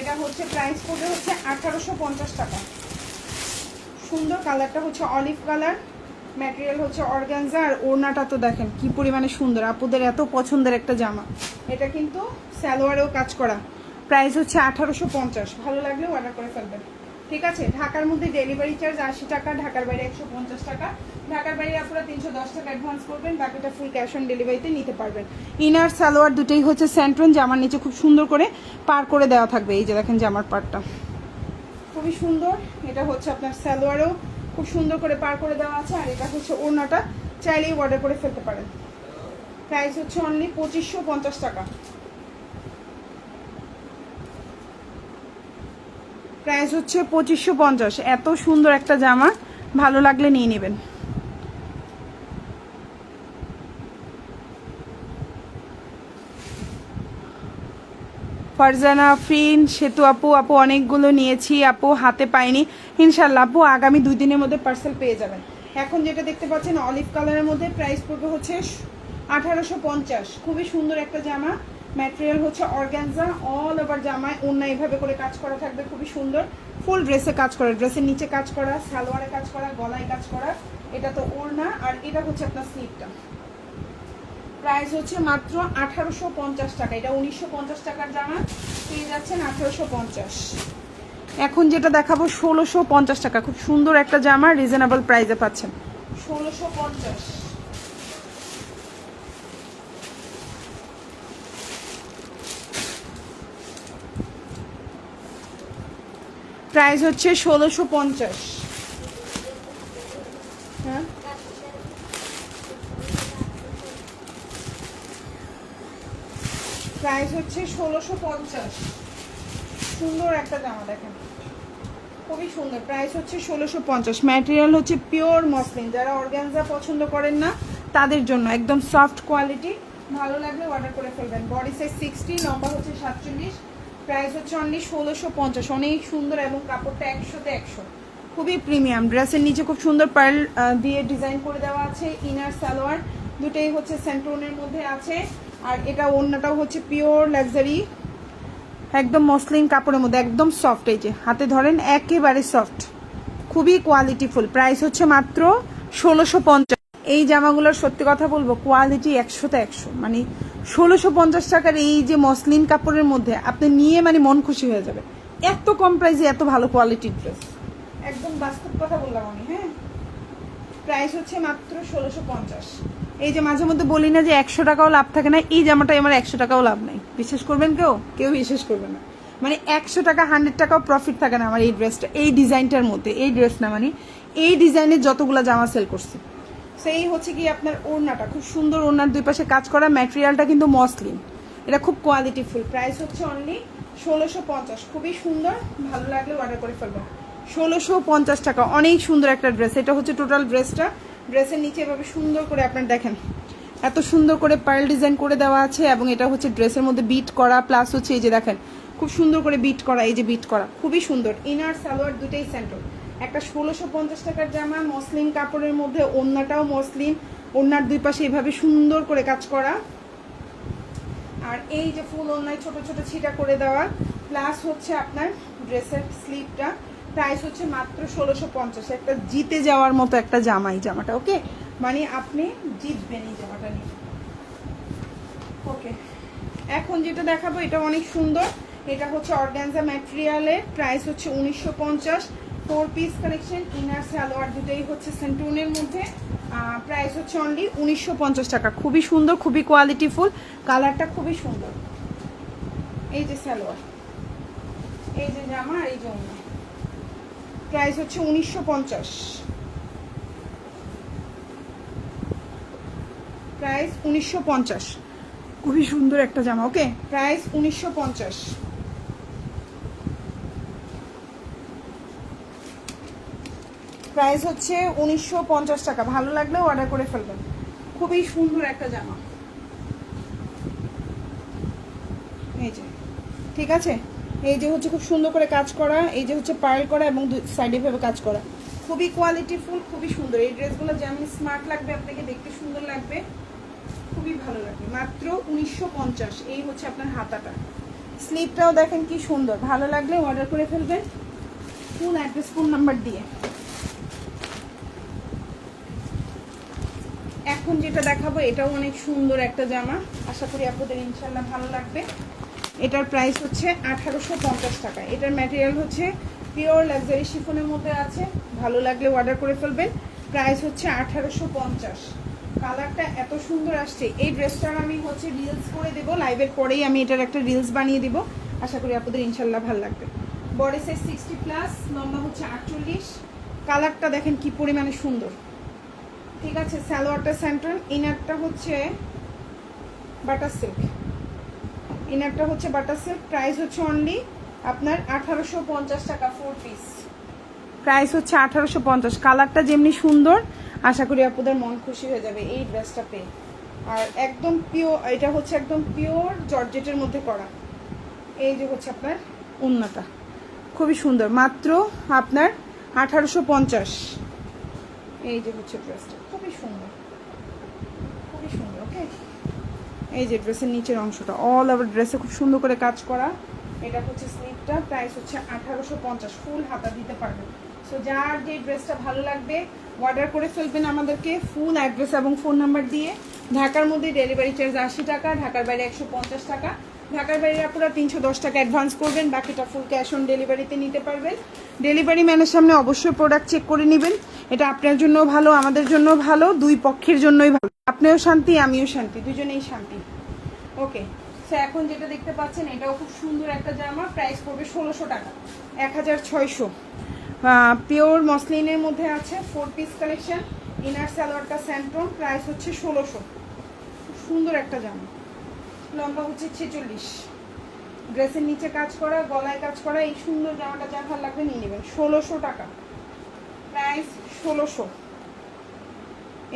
এটা হচ্ছে প্রাইস পড়বে হচ্ছে 1850 টাকা। সুন্দর, কালারটা হচ্ছে অলিভ কালার, ম্যাটেরিয়াল হচ্ছে অর্গানজা, আর ওড়নাটা তো দেখেন কি পরিমাণে সুন্দর, আপুদের এত পছন্দের একটা জামা। এটা কিন্তু সালোয়ারেও কাজ করা। প্রাইস হচ্ছে 1850। ভালো লাগলে অর্ডার করে ফেলবেন, ঠিক আছে? ঢাকার মধ্যে ডেলিভারি চার্জ 80 টাকা, ঢাকার বাইরে 150 টাকা। ঢাকার বাইরে আপনারা 310 টাকা অ্যাডভান্স করবেন, বাকিটা ফুল ক্যাশ অন ডেলিভারিতে নিতে পারবেন। ইনার সালোয়ার দুটোই হচ্ছে স্যান্টন, জামার নিচে খুব সুন্দর করে পার করে দেওয়া থাকবে। এই যে দেখেন জামার পারটা খুবই সুন্দর, এটা হচ্ছে আপনার সালোয়ারও খুব সুন্দর করে পার করে দেওয়া আছে, আর এটা হচ্ছে ওড়নাটা, চাইলেই অর্ডার করে ফেলতে পারেন। প্রাইস হচ্ছে অনলি 2550 টাকা। প্রাইস হচ্ছে 2550। এত সুন্দর একটা জামা, ভালো লাগলে নিয়ে নেবেন। ফারজানা আফরিন, সেতু আপু, অনেকগুলো নিয়েছি আপু, হাতে পাইনি। ইনশাল্লাহ আপু আগামী 2 দিনের মধ্যে পার্সেল পেয়ে যাবেন। এখন যেটা দেখতে পাচ্ছেন অলিভ কালারের মধ্যে, প্রাইস পড়বে হচ্ছে 1850। খুবই সুন্দর একটা জামা, ম্যাটেরিয়াল হচ্ছে অর্গানজা, অল ওভার জামায় ওড়না এভাবে করে কাজ করা থাকবে, খুবই সুন্দর। ফুল ড্রেসে কাজ করা, ড্রেসের নিচে কাজ করা, সালোয়ারে কাজ করা, গলায় কাজ করা। এটা তো ওড়না, আর এটা হচ্ছে আপনার স্লিভটা। প্রাইস হচ্ছে মাত্র 1850 টাকা। এটা 1950 টাকার জামা, পেয়ে যাচ্ছেন 1850। এখন যেটা দেখাবো 1650 টাকা, খুব সুন্দর একটা জামা, রিজনেবল প্রাইসে পাচ্ছেন 1650। প্রাইস হচ্ছে 1650। হ্যাঁ, প্রাইস হচ্ছে 1650। সুন্দর একটা জামা দেখেন, খুবই সুন্দর। প্রাইস হচ্ছে 1650। ম্যাটেরিয়াল হচ্ছে পিওর মসলিন, যারা অর্গানজা পছন্দ করেন না তাদের জন্য একদম সফট কোয়ালিটি। ভালো লাগলে অর্ডার করে ফেলবেন। বডি সাইজ 60, লম্বা হচ্ছে 47। প্রাইস হচ্ছে অনলি 1650। অনেক সুন্দর এবং কাপড়টা 100তে 100, খুবই প্রিমিয়াম। ড্রেসের নিচে খুব সুন্দর পার্ল দিয়ে ডিজাইন করে দেওয়া আছে। ইনার সালোয়ার দুটোই হচ্ছে সেন্টোনের মধ্যে আছে, আর এটা ওড়নাটাও হচ্ছে পিওর লাক্সারি, একদম মসলিন কাপড়ের মধ্যে, একদম সফট। এই যে হাতে ধরেন একেবারে সফট, খুবই কোয়ালিটিফুল। প্রাইস হচ্ছে মাত্র 1650। এই জামাগুলোর সত্যি কথা বলবো কোয়ালিটি 100তে 100, মানে 1650 টাকার এই যে মসলিন কাপড়ের মধ্যে আপনি নিয়ে মানে মন খুশি হয়ে যাবে। এত কম প্রাইসে এত ভালো কোয়ালিটির ড্রেস, একদম বাস্তব কথা বললাম আমি। হ্যাঁ, প্রাইস হচ্ছে মাত্র 1650। এই যে মাঝে মধ্যে বলি না যে 100 টাকাও লাভ থাকে না, এই জামাটাই আমার 100 টাকাও লাভ নাই। বিশ্বাস করবেন কেউ বিশ্বাস করবে না। মানে 100 টাকা 100 টাকাও প্রফিট থাকে না আমার এই ড্রেসটা, এই ডিজাইনটার মধ্যে। এই ড্রেস না, মানে এই ডিজাইনের যতগুলো জামা সেল করছি। সেই হচ্ছে কি আপনার ওড়নাটা খুব সুন্দর, ওড়নার দুই পাশে কাজ করা, ম্যাটেরিয়ালটা কিন্তু মসলিন, এটা খুব কোয়ালিটিফুল। প্রাইস হচ্ছে অনলি 1650। খুবই সুন্দর, ভালো লাগলে অর্ডার করে ফেলবেন। 1650 টাকা, অনেক সুন্দর একটা ড্রেস। এটা হচ্ছে টোটাল ড্রেসটা। ড্রেসের নিচে এভাবে সুন্দর করে আপনার দেখেন এত সুন্দর করে পার্ল ডিজাইন করে দেওয়া আছে, এবং এটা হচ্ছে ড্রেসের মধ্যে বিট করা, প্লাস হচ্ছে এই যে দেখেন খুব সুন্দর করে বিট করা, এই যে বিট করা, খুবই সুন্দর। ইনার সালোয়ার দুটেই সেন্টার। একটা 1650 টাকার জামা, মসলিন কাপড়ের মধ্যে, ওড়নাটাও মসলিন, ওড়নার দুই পাশে এইভাবে সুন্দর করে কাজ করা, আর এই যে ফুল ওড়নায় ছোট ছোট ছিটা করে দেওয়া, প্লাস হচ্ছে আপনার ড্রেসের স্লিভটা। প্রাইস হচ্ছে মাত্র 1650। একটা জিতে যাওয়ার মতো একটা জামা এই জামাটা। ওকে, মানে আপনি জিতবেন এই জামাটা নিয়ে। ওকে, এখন যেটা দেখাবো এটা অনেক সুন্দর। এটা হচ্ছে অর্গানজা ম্যাটেরিয়ালের, প্রাইস হচ্ছে 1950। 4 পিস কালেকশন, ইনার সালোয়ার দুটোই হচ্ছে সেন্টুনের মধ্যে। প্রাইস হচ্ছে অনলি 1950 টাকা। খুবই সুন্দর, খুবই কোয়ালিটিফুল, কালারটা খুবই সুন্দর। এই যে সালোয়ার, এই যে জামা, আর এই যে ওড়না। প্রাইস হচ্ছে 1950। প্রাইস 1950। খুবই সুন্দর একটা জামা। ওকে, প্রাইস 1950। প্রাইস হচ্ছে 1950 টাকা। ভালো লাগলেও অর্ডার করে ফেলবেন। খুবই সুন্দর একটা জামা। এই যে, ঠিক আছে, এই যে হচ্ছে খুব সুন্দর করে কাজ করা, এই যে হচ্ছে পার্ল করা এবং সাইডে ভাবে কাজ করা, খুবই কোয়ালিটিফুল, খুবই সুন্দর। এই ড্রেসগুলো যেমন স্মার্ট লাগবে, আপনাকে দেখতে সুন্দর লাগবে, খুবই ভালো লাগবে। মাত্র 1950। এই হচ্ছে আপনার হাতাটা, স্লিভটাও দেখেন কি সুন্দর। ভালো লাগলে অর্ডার করে ফেলবেন ফুল অ্যাড্রেস, ফোন নাম্বার দিয়ে। এখন যেটা দেখাবো এটাও অনেক সুন্দর একটা জামা, আশা করি আপনাদের ইনশাল্লাহ ভালো লাগবে। এটার প্রাইস হচ্ছে 1850 টাকা। এটার ম্যাটেরিয়াল হচ্ছে পিওর লাক্সারি শিফনের মধ্যে আছে। ভালো লাগলে অর্ডার করে ফেলবেন। প্রাইস হচ্ছে 1850। কালারটা এত সুন্দর আসছে। এই ড্রেসটার আমি হচ্ছে রিলস করে দেবো, লাইভের পরেই আমি এটার একটা রিলস বানিয়ে দিব। আশা করি আপনাদের ইনশাল্লাহ ভালো লাগবে। বডি সাইজ 60+, লম্বা হচ্ছে 48। কালারটা দেখেন কি পরিমাণে সুন্দর, ঠিক আছে। সালোয়ারটা সেন্ট্রাল, ইনারটা হচ্ছে বাটার সিল্ক, ইনারটা হচ্ছে বাটার সিল্ক। প্রাইস হচ্ছে অনলি আপনার 1850 টাকা 4 পিস। প্রাইস হচ্ছে 1850। কালারটা যেমনি সুন্দর, আশা করি আপনাদের মন খুশি হয়ে যাবে এই ড্রেসটা পেয়ে। আর একদম পিওর, এটা হচ্ছে একদম পিওর জর্জেটের মধ্যে করা। এই যে হচ্ছে আপনার ওড়নাটা, খুবই সুন্দর। মাত্র আপনার 1850। এই যে হচ্ছে ড্রেসটা, খুবই সুন্দর, খুবই সুন্দর। ওকে, এই যে ড্রেসের নিচের অংশটা অল ওভার ড্রেসে খুব সুন্দর করে কাজ করা। এটা হচ্ছে স্লিভটা, প্রাইস হচ্ছে 1850, ফুল হাতা দিতে পারবেন। সো যার যে ড্রেসটা ভালো লাগবে অর্ডার করে ফেলবেন আমাদেরকে, ফুল অ্যাড্রেস এবং ফোন নাম্বার দিয়ে। ঢাকার মধ্যে ডেলিভারি চার্জ 80 টাকা, ঢাকার বাইরে 150 টাকা। ঢাকার বাইরে আপনারা 310 টাকা অ্যাডভান্স করবেন, বাকিটা ফুল ক্যাশ অন ডেলিভারিতে নিতে পারবেন। ডেলিভারি ম্যানের সামনে অবশ্যই প্রোডাক্ট চেক করে নেবেন, এটা আপনার জন্য ভালো, আমাদের জন্য ভালো, দুই পক্ষের জন্যই ভালো। আপনিও শান্তি, আমিও শান্তি, দুজনেই শান্তি। ওকে, সো এখন যেটা দেখতে পাচ্ছেন এটাও খুব সুন্দর একটা জামা, প্রাইস পড়বে 1600 টাকা, 1600। পিওর মসলিনের মধ্যে আছে, 4 পিস কালেকশন, ইনার সালোয়ারটা স্যান্টন, প্রাইস হচ্ছে 1600। খুব সুন্দর একটা জামা, লম্বা হচ্ছে 46, ড্রেসের নিচে কাজ করা, গলায় কাজ করা, এই সুন্দর জামাটা যা ভালো লাগবে নিয়ে নেবেন। 1600 টাকা, প্রাইস 1600।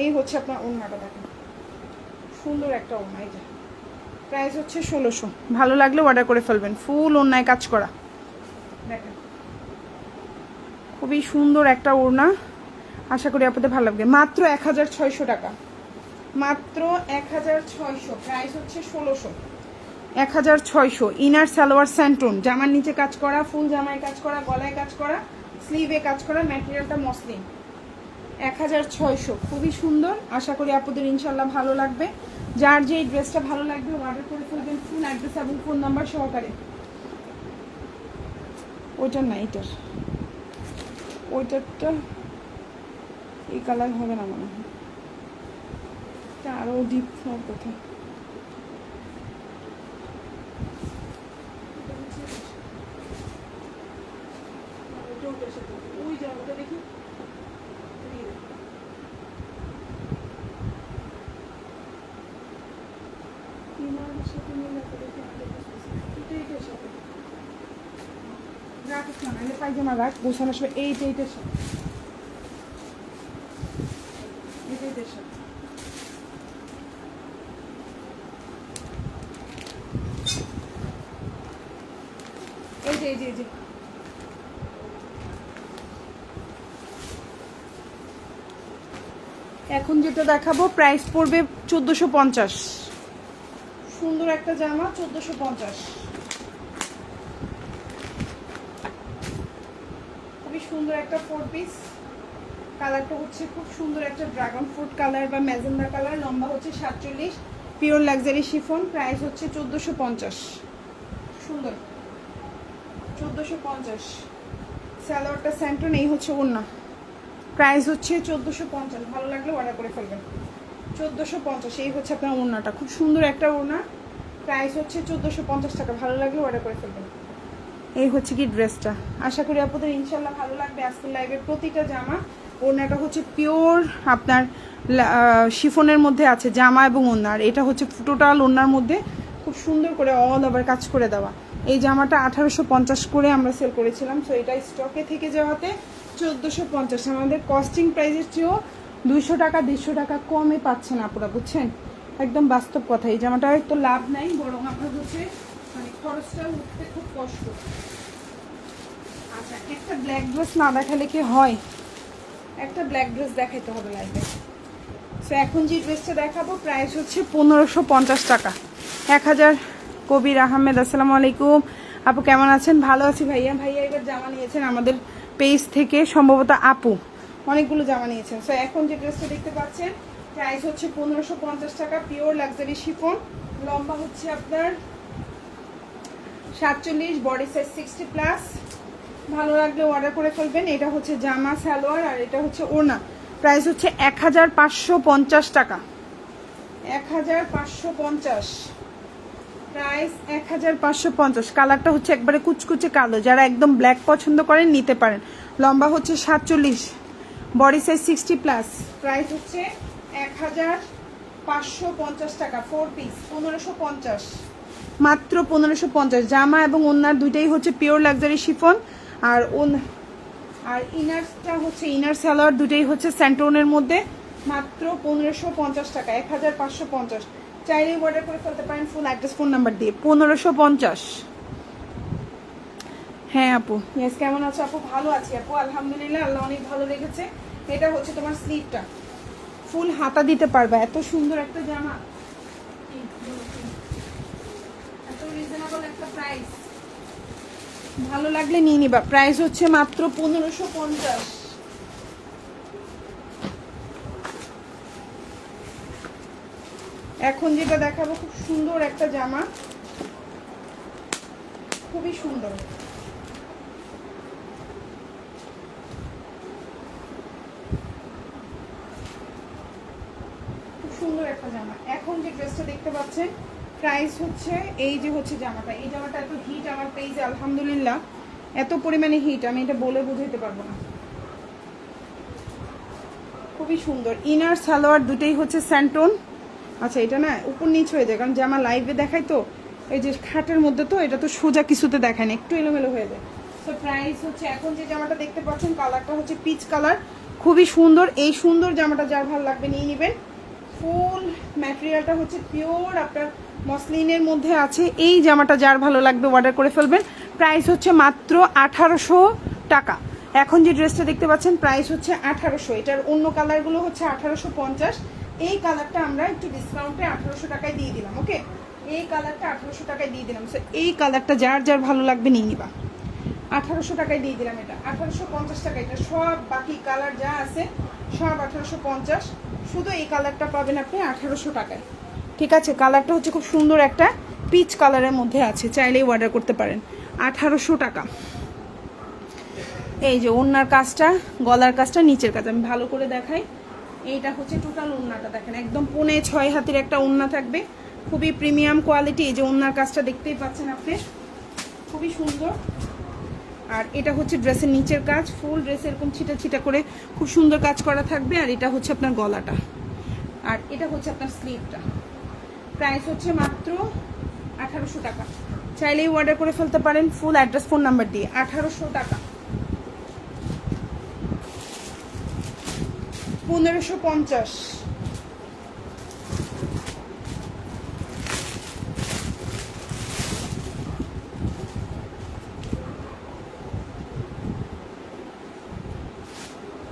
এই হচ্ছে আপনার ওড়নাটা, দেখেন সুন্দর একটা ওড়না, এই যে প্রাইস হচ্ছে 1600। ভালো লাগলে অর্ডার করে ফেলবেন, ফুল ওড়নায় কাজ করা, দেখেন খুবই সুন্দর একটা ওড়না, আশা করি আপনাদের ভালো লাগবে। মাত্র 1600 টাকা, মাত্র 1600, প্রাইস হচ্ছে 1600, 1600। ইনার সালোয়ার স্যান্টন, জামার নিচে কাজ করা, ফুল জামায় কাজ করা, গলায় কাজ করা, স্লিভে কাজ করা, ম্যাটেরিয়ালটা মসলিন, 1600, খুবই সুন্দর। আশা করি আপনাদের ইনশাল্লাহ ভালো লাগবে। যার যে ড্রেসটা ভালো লাগবে অর্ডার করে ফেলবেন, ফুল অ্যাড্রেস এবং ফোন নাম্বার সহকারে। ওইটার না, এইটার, ওইটারটা এই কালার হবে না মনে হয়, এটা আরও ডিপ হওয়ার কথা। ওই জায়গাটা দেখি, পায়জামা রাখ গোছানোর সময়, এইটার সাথে, এইটার সাথে এই যে এখন যেটা দেখাবো প্রাইস পড়বে 1450, সুন্দর একটা জামা, 1450, খুবই সুন্দর একটা 4 পিস। কালারটা হচ্ছে খুব সুন্দর একটা ড্রাগন ফ্রুট কালার বা ম্যাজেন্ডা কালার, লম্বা হচ্ছে 47, পিওর লাক্সারি শিফন, প্রাইস হচ্ছে 1450, সুন্দর 1450। সালোয়ারটা স্যান্টন, এই হচ্ছে ওড়না, প্রাইস হচ্ছে 1450। ভালো লাগলে অর্ডার করে ফেলবেন, 1450। এই হচ্ছে আপনার ওড়নাটা, খুব সুন্দর একটা ওড়না, প্রাইস হচ্ছে 1450 টাকা। ভালো লাগলে অর্ডার করে ফেলবেন। এই হচ্ছে কি ড্রেসটা, আশা করি আপনাদের ইনশাল্লাহ ভালো লাগবে। আজকের লাইভের প্রতিটা জামা, ওড়নাটা হচ্ছে পিওর আপনার শিফনের মধ্যে আছে জামা এবং ওড়না, আর এটা হচ্ছে টোটাল ওড়নার মধ্যে খুব সুন্দর করে অল ওভার কাজ করে দেওয়া। এই জামাটা 1850 করে আমরা সেল করেছিলাম, সো এটা স্টকে থেকে যাওয়াতে 1450। আমাদের কস্টিং প্রাইসের চেয়েও 200 টাকা 150 টাকা কমে পাচ্ছেন আপনারা, বুঝছেন, একদম বাস্তব কথা। এই জামাটার তো লাভ নাই, বরং আপনার হচ্ছে মানে খরচটা উঠতে খুব কষ্ট। আচ্ছা, একটা ব্ল্যাক ড্রেস না দেখালে কি হয়, একটা ব্ল্যাক ড্রেস দেখাইতে হবে লাইভে। সো এখন যে ড্রেসটা দেখাবো প্রাইস হচ্ছে 1550 টাকা, 1000। কবির আহমেদ, আসসালামু আলাইকুম আপু, কেমন আছেন? ভালো আছি ভাইয়া। ভাইয়া এবার জামা নিয়েছেন আমাদের পেজ থেকে, সম্ভবত আপু অনেকগুলো জামা নিয়েছেন। সো এখন যে ড্রেসটা দেখতে পাচ্ছেন প্রাইস হচ্ছে 1550 টাকা, পিওর লাক্সারি শিফন, লম্বা হচ্ছে আপনার 47, বডি সাইজ 60+। ভালো লাগলে অর্ডার করে ফেলবেন। এটা হচ্ছে জামা সালোয়ার আর এটা হচ্ছে ওড়না, প্রাইস হচ্ছে 1550 টাকা, 1550, প্রাইস 1550। কালারটা হচ্ছে একবারে কুচকুচে কালো, যারা একদম ব্ল্যাক পছন্দ করেন নিতে পারেন। লম্বা হচ্ছে 47, বডি সাইজ 60+, প্রাইস হচ্ছে 1550 টাকা, 4 পিস 1550, মাত্র 1550। জামা এবং ওড়নার দুইটাই হচ্ছে পিওর লাক্সারি শিফন, আর ইনারটা হচ্ছে ইনার সালোয়ার, দুটোই হচ্ছে স্যান্টোনের মধ্যে, মাত্র 1550 টাকা, 1550। চাইলেই অর্ডার করে ফেলতে পারেন ফুল অ্যাড্রেস ফোন নাম্বার দিয়ে। 1550। হ্যাঁ আপু, ইয়েস, কেমন আছো আপু? ভালো আছি আপু, আলহামদুলিল্লাহ, আল্লাহ অনেক ভালো রেখেছে। এটা হচ্ছে তোমার স্লিভটা, ফুল হাতা দিতে পারবা। এত সুন্দর একটা জামা, এত রিজনেবল একটা প্রাইস, ভালো লাগলে নিয়ে নিবা। প্রাইস হচ্ছে মাত্র 1550। এখন যেটা দেখাবো খুব সুন্দর একটা জামা, খুবই সুন্দর। সুন্দর একটা জামা। এখন যে ড্রেসটা দেখতে পাচ্ছেন প্রাইস হচ্ছে এই যে হচ্ছে জামাটা, এই জামাটা এত হিট আমার পেজে, আলহামদুলিল্লাহ এত পরিমাণে হিট আমি এটা বলে বুঝাইতে পারবো না। খুবই সুন্দর, ইনার সালোয়ার দুটেই হচ্ছে স্যান্টন। আচ্ছা এটা না উপর নিচ হয়ে যায়, কারণ জামা লাইভে দেখাই তো, এই যে খাটের মধ্যে তো এটা তো সোজা কিছুতে দেখায় না, একটু এলোমেলো হয়ে যায়। তো প্রাইস হচ্ছে এখন যে জামাটা দেখতে পাচ্ছেন কালারটা হচ্ছে পিচ কালার, খুবই সুন্দর। এই সুন্দর জামাটা যার ভালো লাগবে নিয়ে নেবেন। ফুল ম্যাটেরিয়ালটা হচ্ছে পিওর আপনার মসলিনের মধ্যে আছে। এই জামাটা যার ভালো লাগবে অর্ডার করে ফেলবেন। প্রাইস হচ্ছে মাত্র 1800 টাকা। এখন যে ড্রেসটা দেখতে পাচ্ছেন প্রাইস হচ্ছে 1800, এটার অন্য কালারগুলো হচ্ছে 1850। এই কালারটা আমরা একটু ডিসকাউন্টে 1800 টাকায় দিয়ে দিলাম। ওকে, এই কালারটা 1800 টাকায় দিয়ে দিলাম। সো এই কালারটা যার যার ভালো লাগবে নিয়ে নিবা। 1800 টাকায় দিয়ে দিলাম, এটা 1850 টাকা। এটা সব বাকি কালার যা আছে সব 1850, শুধু এই কালারটা পাবেন আপনি 1800 টাকায়। ঠিক আছে, কালারটা হচ্ছে খুব সুন্দর একটা পিচ কালারের মধ্যে আছে, চাইলেই অর্ডার করতে পারেন। 1800 টাকা। এই যে ওড়নার কাজটা, গলার কাজটা, নিচের কাজ আমি ভালো করে দেখাই। এইটা হচ্ছে টোটাল ওড়নাটা দেখেন, একদম 5.5 হাতের একটা ওড়না থাকবে, খুবই প্রিমিয়াম কোয়ালিটি। এই যে ওড়নার কাজটা দেখতেই পাচ্ছেন আপনি, খুবই সুন্দর। আর এটা হচ্ছে ড্রেসের নিচের কাজ, ফুল ড্রেস এরকম ছিটা ছিটা করে খুব সুন্দর কাজ করা থাকবে। আর এটা হচ্ছে আপনার গলাটা, আর এটা হচ্ছে আপনার স্লিভটা। প্রাইস হচ্ছে মাত্র 1800 টাকা। চাইলেই অর্ডার করে ফেলতে পারেন ফুল অ্যাড্রেস ফোন নাম্বার দিয়ে। 1800 টাকা। 1550।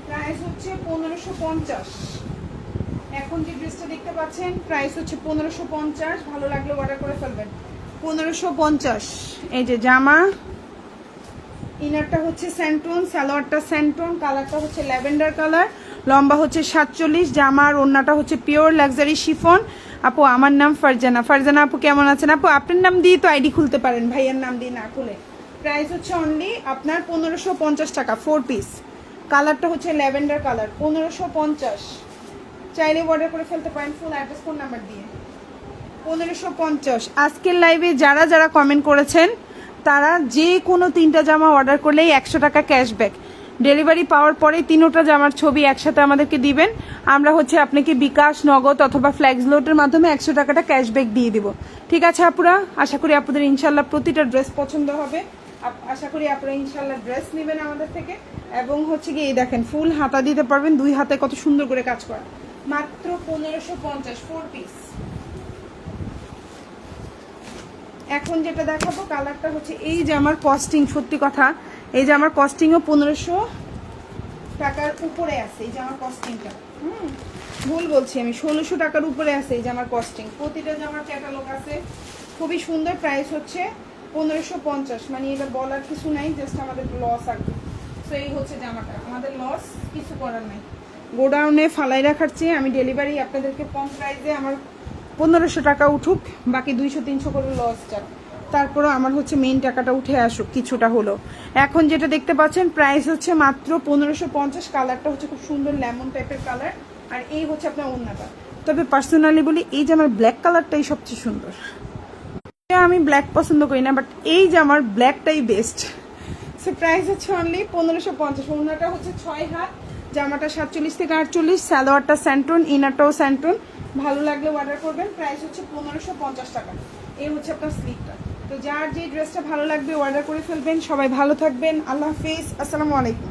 প্রাইস হচ্ছে 1550। এখন যে ড্রেসটা দেখতে পাচ্ছেন প্রাইস হচ্ছে 1550, ভালো লাগলে অর্ডার করে ফেলবেন। 1550। এই যে জামা, ইনারটা হচ্ছে স্যান্টন, সালোয়ারটা স্যান্টন, কালারটা হচ্ছে ল্যাভেন্ডার কালার, লম্বা হচ্ছে 47, জামার ওড়নাটা হচ্ছে পিওর লাক্সারি শিফন। আপু আমার নাম ফারজানা। ফারজানা আপু কেমন আছেন? আপু আপনার নাম দিয়ে তো আইডি খুলতে পারেন, ভাইয়ের নাম দিয়ে না খুলে। প্রাইস হচ্ছে অনলি আপনার 1550 টাকা, 4 পিস। কালারটা হচ্ছে ল্যাভেন্ডার কালার, 1550। চাইলে অর্ডার করে ফেলতে পারেন ফুল অ্যাড্রেস ফোন নাম্বার দিয়ে। 1550। আজকের লাইভে যারা যারা কমেন্ট করেছেন তারা যে কোনো 3টা জামা অর্ডার করলেই 100 টাকা ক্যাশব্যাক। ডেলিভারি পাওয়ার পরে 3টা জামার ছবি একসাথে আমাদেরকে দিবেন, আমরা হচ্ছে আপনাকে বিকাশ, নগদ অথবা ফ্ল্যাক্স লোডের মাধ্যমে 100 টাকাটা ক্যাশব্যাক দিয়ে দিব। ঠিক আছে আপুরা, আশা করি আপনাদের ইনশাল্লাহ প্রতিটা ড্রেস পছন্দ হবে। আশা করি আপনারা ইনশাল্লাহ ড্রেস নেবেন আমাদের থেকে। এবং হচ্ছে কি এই দেখেন ফুল হাতা দিতে পারবেন, 2 হাতে কত সুন্দর করে কাজ করা। মাত্র 1550, 4 পিস। এখন যেটা দেখাবো কালারটা হচ্ছে এই যে আমার কস্টিং, সত্যি কথা এই যে আমার কস্টিংও 1500 টাকার উপরে আছে। এই যে আমার কস্টিংটা, ভুল বলছি আমি, 1600 টাকার উপরে আছে এই যে আমার কস্টিং। প্রতিটা জামার ক্যাটালগ আছে, খুবই সুন্দর। প্রাইস হচ্ছে 1550, মানে এটা বলার কিছু নাই, জাস্ট আমাদের লস আসবে। তো এই হচ্ছে জামাটা, আমাদের লস কিছু করার নাই। গোডাউনে ফালাই রাখার চেয়ে আমি ডেলিভারি আপনাদেরকে কম প্রাইসে আমার 1500 টাকা উঠুক, বাকি 200-300 করে লস যাক, তারপরও আমার হচ্ছে মেইন টাকাটা উঠে আসুক কিছুটা হলো। এখন যেটা দেখতে পাচ্ছেন প্রাইস হচ্ছে মাত্র 1550। কালারটা হচ্ছে খুব সুন্দর লেমন টাইপের কালার, আর এই হচ্ছে আপনার ওড়নাটা। তবে পার্সোনালি বলি এই যে আমার ব্ল্যাক কালারটাই সবচেয়ে সুন্দর। আমি ব্ল্যাক পছন্দ করি না, বাট এই যে আমার ব্ল্যাকটাই বেস্ট। সো প্রাইস হচ্ছে অনলি 1550। ওড়নাটা হচ্ছে 6 হাত, জামাটা 47 থেকে 48, সালোয়ারটা স্যান্টন, ইনারটাও স্যান্টন। ভালো লাগলে অর্ডার করবেন। প্রাইস হচ্ছে 1550 টাকা। এই হচ্ছে আপনার স্লিপটা। তো যার যে ড্রেসটা ভালো লাগবে অর্ডার করে ফেলবেন। সবাই ভালো থাকবেন, আল্লাহ হাফিজ, আসসালামু আলাইকুম।